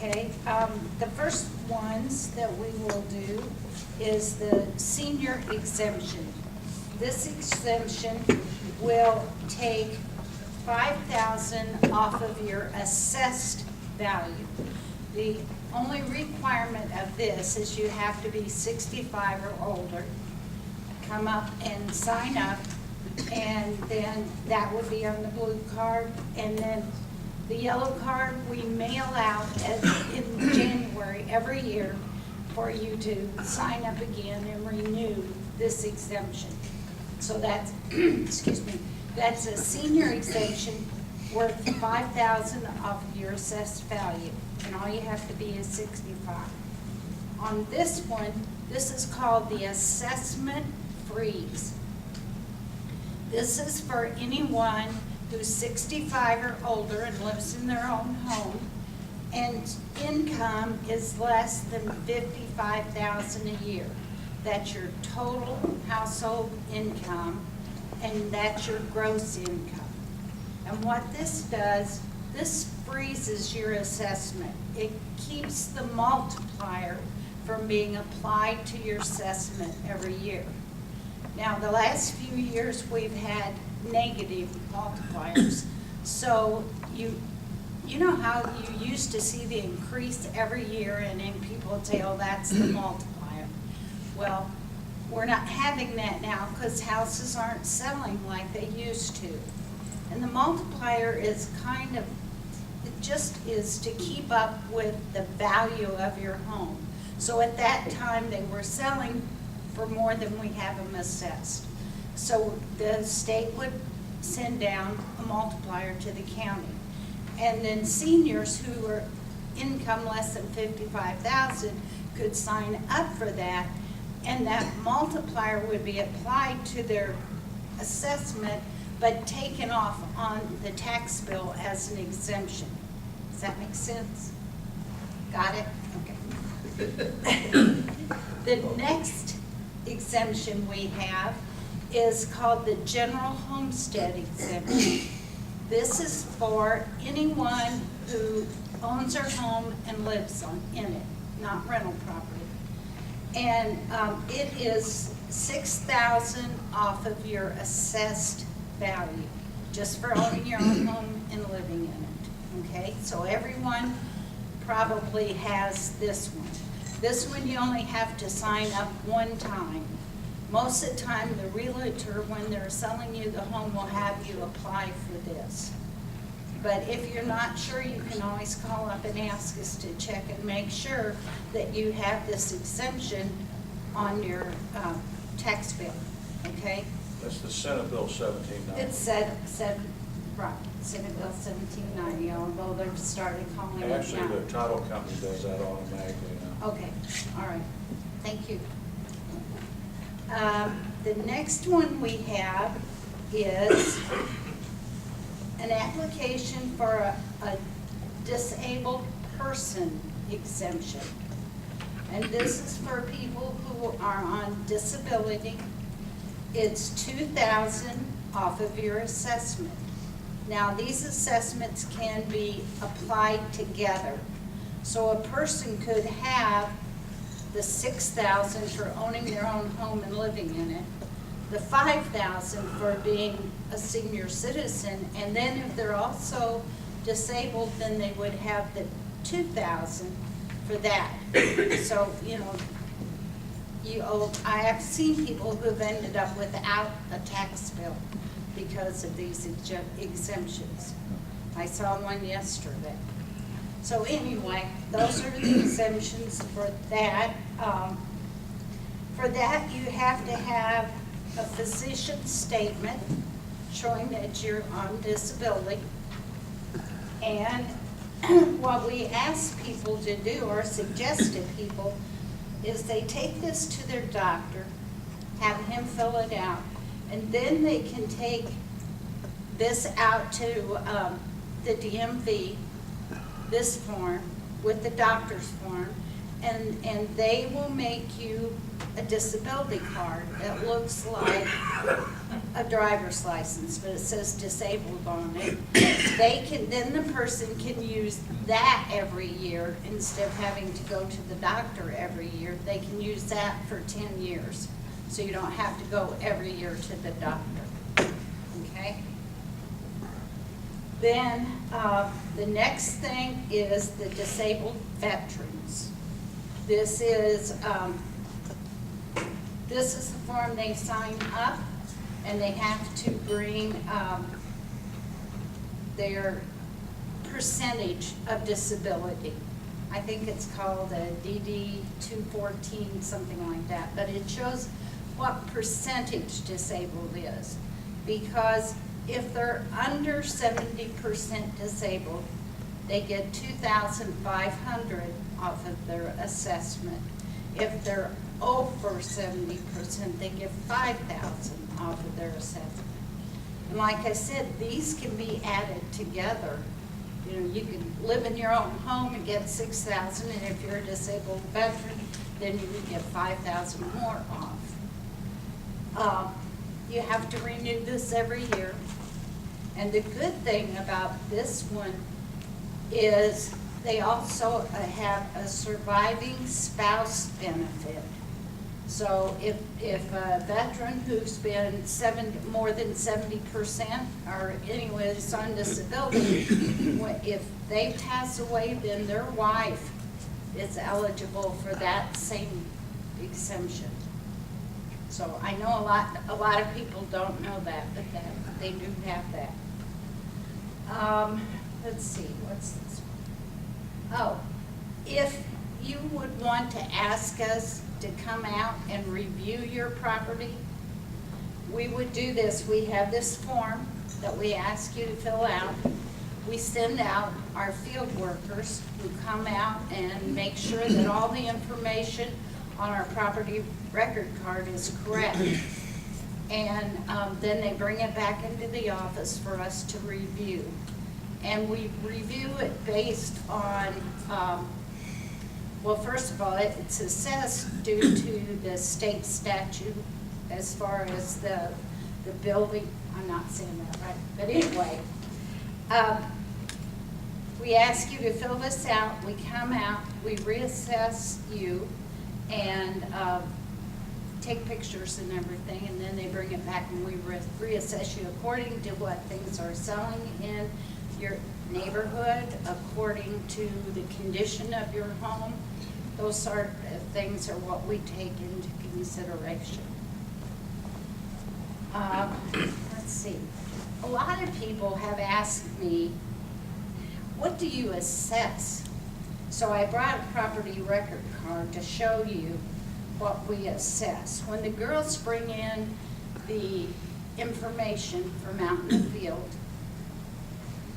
Okay, the first ones that we will do is the senior exemption. This exemption will take $5,000 off of your assessed value. The only requirement of this is you have to be 65 or older, come up and sign up, and then that would be on the blue card, and then the yellow card we mail out in January every year for you to sign up again and renew this exemption. So that's, excuse me, that's a senior exemption worth $5,000 off of your assessed value, and all you have to be is 65. On this one, this is called the assessment freeze. This is for anyone who's 65 or older and lives in their own home, and income is less than $55,000 a year. That's your total household income, and that's your gross income. And what this does, this freezes your assessment. It keeps the multiplier from being applied to your assessment every year. Now, the last few years we've had negative multipliers. So you know how you used to see the increase every year, and then people would say, oh, that's the multiplier. Well, we're not having that now because houses aren't selling like they used to. And the multiplier is kind of, it just is to keep up with the value of your home. So at that time, they were selling for more than we have them assessed. So the state would send down a multiplier to the county. And then seniors who are income less than $55,000 could sign up for that, and that multiplier would be applied to their assessment but taken off on the tax bill as an exemption. Does that make sense? Got it? Okay. The next exemption we have is called the general homestead exemption. This is for anyone who owns their home and lives in it, not rental property. And it is $6,000 off of your assessed value, just for owning your own home and living in it. Okay, so everyone probably has this one. This one you only have to sign up one time. Most of the time, the realtor, when they're selling you the home, will have you apply for this. But if you're not sure, you can always call up and ask us to check and make sure that you have this exemption on your tax bill, okay? That's the Senate Bill 1790. It's right, Senate Bill 1790, although they've started calling it now. Actually, the title company does that automatically now. Okay, all right, thank you. The next one we have is an application for a disabled person exemption. And this is for people who are on disability. It's $2,000 off of your assessment. Now, these assessments can be applied together. So a person could have the $6,000 for owning their own home and living in it, the $5,000 for being a senior citizen, and then if they're also disabled, then they would have the $2,000 for that. So, you know, I have seen people who've ended up without a tax bill because of these exemptions. I saw one yesterday. So anyway, those are the exemptions for that. For that, you have to have a physician's statement showing that you're on disability. And what we ask people to do, or suggest to people, is they take this to their doctor, have him fill it out, and then they can take this out to the DMV, this form, with the doctor's form, and they will make you a disability card that looks like a driver's license, but it says disabled on it. Then the person can use that every year instead of having to go to the doctor every year. They can use that for 10 years. So you don't have to go every year to the doctor, okay? Then the next thing is the disabled veterans. This is the form they sign up, and they have to bring their percentage of disability. I think it's called a DD 214, something like that, but it shows what percentage disabled is. Because if they're under 70% disabled, they get $2,500 off of their assessment. If they're over 70%, they get $5,000 off of their assessment. And like I said, these can be added together. You know, you can live in your own home and get $6,000, and if you're a disabled veteran, then you would get $5,000 more off. You have to renew this every year. And the good thing about this one is they also have a surviving spouse benefit. So if a veteran who's been more than 70% or anyways on disability, if they pass away, then their wife is eligible for that same exemption. So I know a lot of people don't know that, but they do have that. Let's see, what's this one? Oh, if you would want to ask us to come out and review your property, we would do this. We have this form that we ask you to fill out. We send out our field workers who come out and make sure that all the information on our property record card is correct. And then they bring it back into the office for us to review. And we review it based on, well, first of all, it's assessed due to the state statute as far as the building. I'm not saying that right, but anyway. We ask you to fill this out. We come out, we reassess you, and take pictures and everything, and then they bring it back and we reassess you according to what things are selling in your neighborhood, according to the condition of your home. Those sort of things are what we take into consideration. Let's see. A lot of people have asked me, what do you assess? So I brought a property record card to show you what we assess. When the girls bring in the information from out in the field,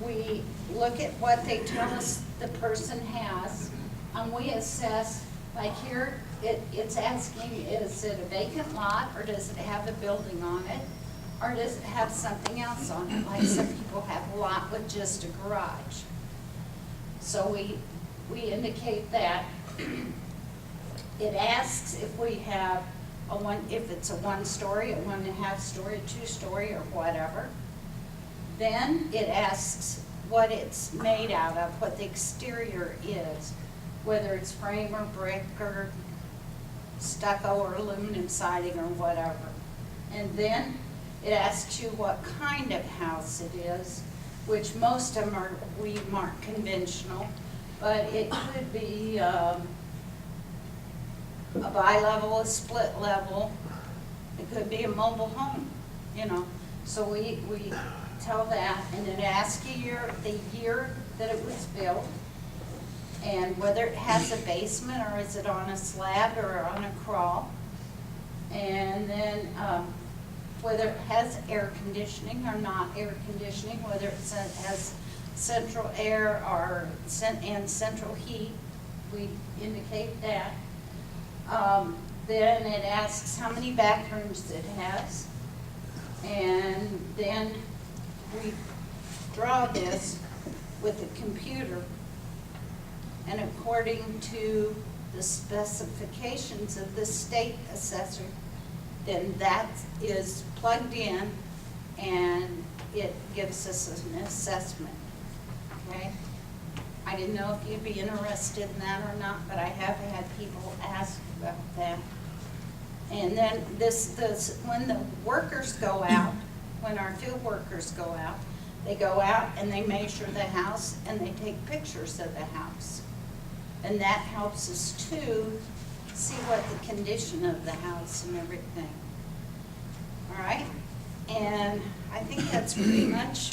we look at what they tell us the person has, and we assess, like here, it's asking, is it a vacant lot, or does it have a building on it, or does it have something else on it? Like some people have a lot with just a garage. So we indicate that. It asks if we have if it's a 1-story, a 1.5-story, a 2-story, or whatever. Then it asks what it's made out of, what the exterior is, whether it's frame or brick or stucco or aluminum siding or whatever. And then it asks you what kind of house it is, which most of them we mark conventional, but it could be a bi-level, a split level. It could be a mobile home, you know. So we tell that, and then ask you the year that it was built, and whether it has a basement or is it on a slab or on a crawl, and then whether it has air conditioning or not air conditioning, whether it has central air or central heat. We indicate that. Then it asks how many bathrooms it has, and then we draw this with a computer, and according to the specifications of the state assessor, then that is plugged in and it gives us an assessment, okay? I didn't know if you'd be interested in that or not, but I have had people ask about that. And then when the workers go out, when our field workers go out, they go out and they measure the house and they take pictures of the house. And that helps us too see what the condition of the house and everything. All right? And I think that's pretty much